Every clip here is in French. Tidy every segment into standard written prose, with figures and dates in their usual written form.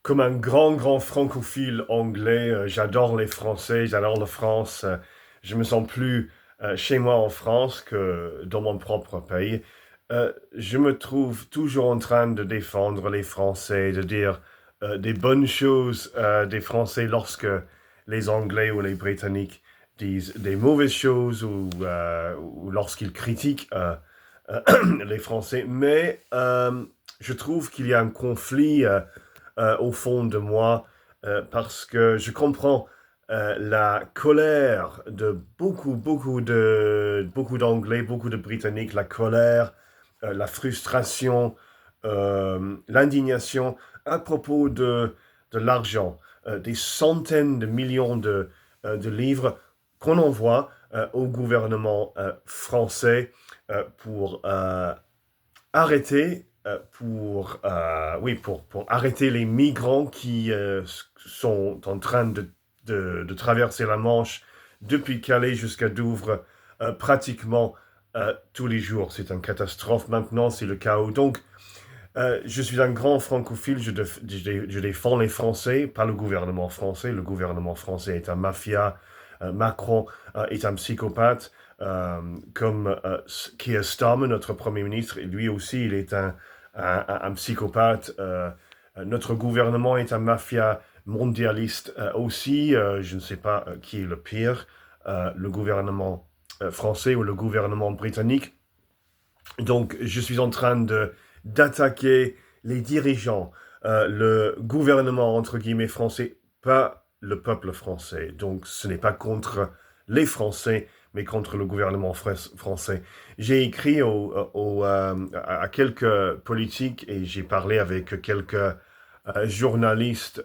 Comme un grand francophile anglais, j'adore les Français, j'adore la France. Je me sens plus chez moi en France que dans mon propre pays. Je me trouve toujours en train de défendre les Français, de dire des bonnes choses des Français lorsque les Anglais ou les Britanniques disent des mauvaises choses ou lorsqu'ils critiquent les Français. Mais je trouve qu'il y a un conflit au fond de moi parce que je comprends la colère de beaucoup d'Anglais, beaucoup de Britanniques, la colère, la frustration, l'indignation à propos de l'argent, des centaines de millions de livres qu'on envoie au gouvernement français pour arrêter pour arrêter les migrants qui sont en train de traverser la Manche depuis Calais jusqu'à Douvres pratiquement tous les jours. C'est une catastrophe maintenant, c'est le chaos. Donc, je suis un grand francophile, je défends les Français, pas le gouvernement français. Le gouvernement français est un mafia, Macron est un psychopathe, comme Keir Starmer, notre Premier ministre, et lui aussi, il est un psychopathe. Notre gouvernement est un mafia mondialiste aussi. Je ne sais pas qui est le pire, le gouvernement français ou le gouvernement britannique. Donc, je suis en train d'attaquer les dirigeants, le gouvernement, entre guillemets, français, pas le peuple français. Donc, ce n'est pas contre les Français, mais contre le gouvernement français. J'ai écrit à quelques politiques et j'ai parlé avec quelques journalistes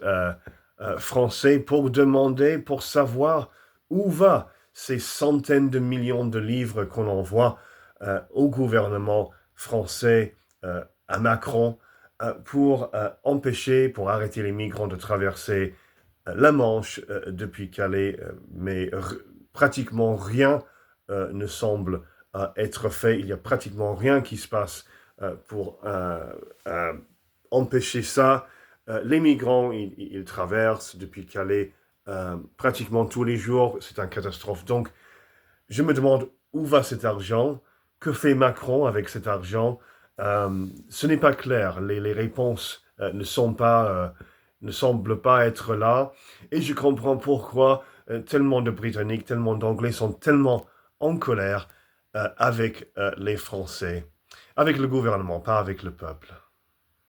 français pour demander, pour savoir où va ces centaines de millions de livres qu'on envoie au gouvernement français, à Macron, pour empêcher, pour arrêter les migrants de traverser la Manche depuis Calais, mais pratiquement rien ne semble être fait. Il n'y a pratiquement rien qui se passe pour empêcher ça. Les migrants, ils traversent depuis Calais pratiquement tous les jours. C'est une catastrophe. Donc, je me demande où va cet argent, que fait Macron avec cet argent. Ce n'est pas clair, les réponses ne semblent pas être là, et je comprends pourquoi tellement de Britanniques, tellement d'Anglais sont tellement en colère avec les Français, avec le gouvernement, pas avec le peuple.